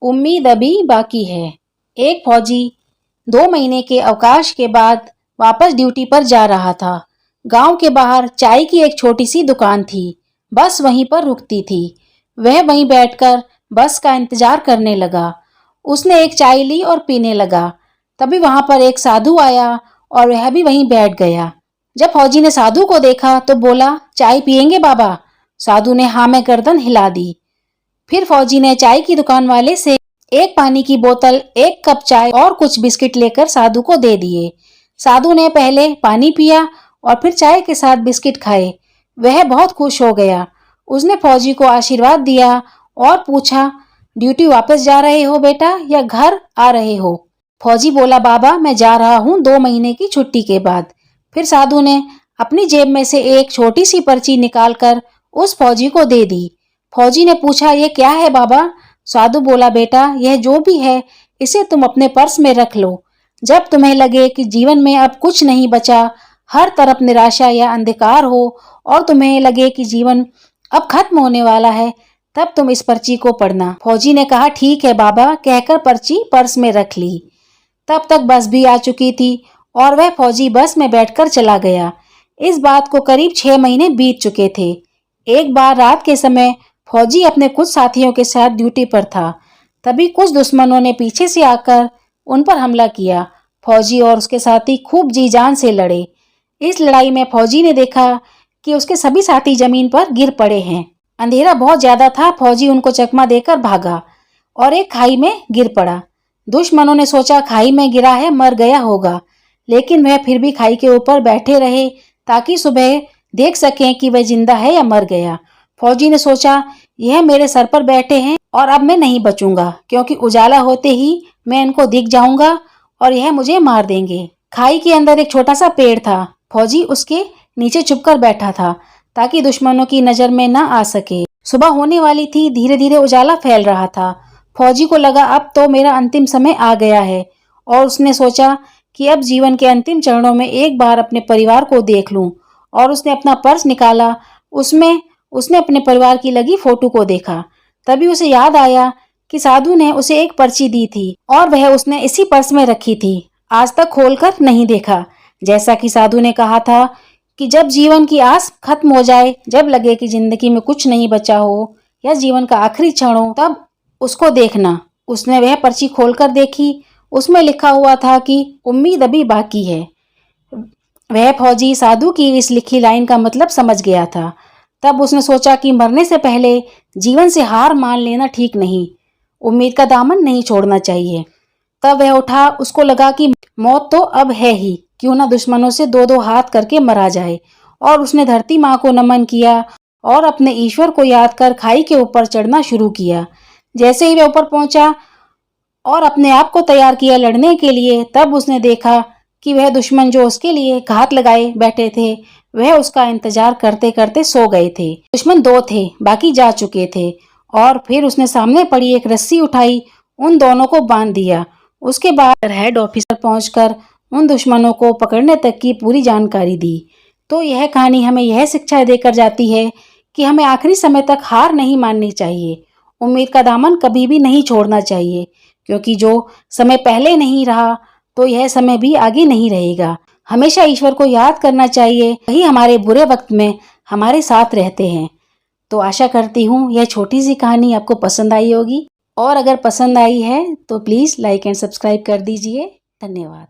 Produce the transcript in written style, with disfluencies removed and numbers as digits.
उम्मीद अभी बाकी है। एक फौजी 2 महीने के अवकाश के बाद वापस ड्यूटी पर जा रहा था। गांव के बाहर चाय की एक छोटी सी दुकान थी। बस वहीं पर रुकती थी। वह वहीं बैठकर बस का इंतजार करने लगा। उसने एक चाय ली और पीने लगा। तभी वहां पर एक साधु आया और वह भी वहीं बैठ गया। जब फौजी ने साधु को देखा तो बोला, चाय पिएंगे बाबा? साधु ने हाँ में गर्दन हिला दी। फिर फौजी ने चाय की दुकान वाले से एक पानी की बोतल, एक कप चाय और कुछ बिस्किट लेकर साधु को दे दिए। साधु ने पहले पानी पिया और फिर चाय के साथ बिस्किट खाए। वह बहुत खुश हो गया। उसने फौजी को आशीर्वाद दिया और पूछा, ड्यूटी वापस जा रहे हो बेटा या घर आ रहे हो? फौजी बोला, बाबा मैं जा रहा हूँ 2 महीने की छुट्टी के बाद। फिर साधु ने अपनी जेब में से एक छोटी सी पर्ची निकालकर उस फौजी को दे दी। फौजी ने पूछा, ये क्या है बाबा? साधु बोला, बेटा यह जो भी है इसे तुम अपने पर्स में रख लो। जब तुम्हें लगे कि जीवन में अब कुछ नहीं बचा, हर तरफ निराशा या अंधकार हो और तुम्हें लगे कि जीवन अब खत्म होने वाला है, तब तुम इस पर्ची को पढ़ना। फौजी ने कहा, ठीक है बाबा, कहकर पर्ची पर्स में रख ली। तब तक बस भी आ चुकी थी और वह फौजी बस में बैठकर चला गया। इस बात को करीब 6 महीने बीत चुके थे। एक बार रात के समय फौजी अपने कुछ साथियों के साथ ड्यूटी पर था। तभी कुछ दुश्मनों ने पीछे से आकर उन पर हमला किया। फौजी और उसके साथी खूब जी जान से लड़े। इस लड़ाई में फौजी ने देखा कि उसके सभी साथी जमीन पर गिर पड़े हैं। अंधेरा बहुत ज्यादा था। फौजी उनको चकमा देकर भागा और एक खाई में गिर पड़ा। दुश्मनों ने सोचा खाई में गिरा है, मर गया होगा, लेकिन वह फिर भी खाई के ऊपर बैठे रहे ताकि सुबह देख सकें कि वह जिंदा है या मर गया। फौजी ने सोचा, यह मेरे सर पर बैठे हैं और अब मैं नहीं बचूंगा, क्योंकि उजाला होते ही मैं इनको दिख जाऊंगा और यह मुझे मार देंगे। खाई के अंदर एक छोटा सा पेड़ था। फौजी उसके नीचे छुपकर बैठा था ताकि दुश्मनों की नजर में न आ सके। सुबह होने वाली थी। धीरे धीरे उजाला फैल रहा था। फौजी को लगा अब तो मेरा अंतिम समय आ गया है और उसने सोचा कि अब जीवन के अंतिम चरणों में एक बार अपने परिवार को देख लूं। और उसने अपना पर्स निकाला। उसमें उसने अपने परिवार की लगी फोटो को देखा। तभी उसे याद आया कि साधु ने उसे एक पर्ची दी थी और वह उसने इसी पर्स में रखी थी। आज तक खोलकर नहीं देखा। जैसा कि साधु ने कहा था कि जब जीवन की आस खत्म हो जाए, जब लगे कि जिंदगी में कुछ नहीं बचा हो या जीवन का आखिरी क्षण हो, तब उसको देखना। उसने वह पर्ची खोलकर देखी। उसमें लिखा हुआ था कि उम्मीद अभी बाकी है। वह फौजी साधु की इस लिखी लाइन का मतलब समझ गया था। तब उसने सोचा कि मरने से पहले जीवन से हार मान लेना ठीक नहीं। उम्मीद का दामन नहीं छोड़ना चाहिए। तब वह उठा। उसको लगा कि मौत तो अब है ही, क्यों ना दुश्मनों से दो दो हाथ करके मरा जाए। और उसने धरती माँ को नमन किया और अपने ईश्वर को याद कर खाई के ऊपर चढ़ना शुरू किया। जैसे ही वह ऊपर पहुंचा और अपने आप को तैयार किया लड़ने के लिए, तब उसने देखा कि वह दुश्मन जो उसके लिए घात लगाए बैठे थे, वह उसका इंतजार करते करते सो गए थे। दुश्मन 2 थे, बाकी जा चुके थे। और फिर उसने सामने पड़ी एक रस्सी उठाई, उन दोनों को बांध दिया। उसके बाद हेड ऑफिसर पहुंचकर उन दुश्मनों को पकड़ने तक की पूरी जानकारी दी। तो यह कहानी हमें यह शिक्षा देकर जाती है कि हमें आखिरी समय तक हार नहीं माननी चाहिए। उम्मीद का दामन कभी भी नहीं छोड़ना चाहिए, क्योंकि जो समय पहले नहीं रहा तो यह समय भी आगे नहीं रहेगा। हमेशा ईश्वर को याद करना चाहिए, वही हमारे बुरे वक्त में हमारे साथ रहते हैं। तो आशा करती हूँ यह छोटी सी कहानी आपको पसंद आई होगी, और अगर पसंद आई है तो प्लीज़ लाइक एंड सब्सक्राइब कर दीजिए। धन्यवाद।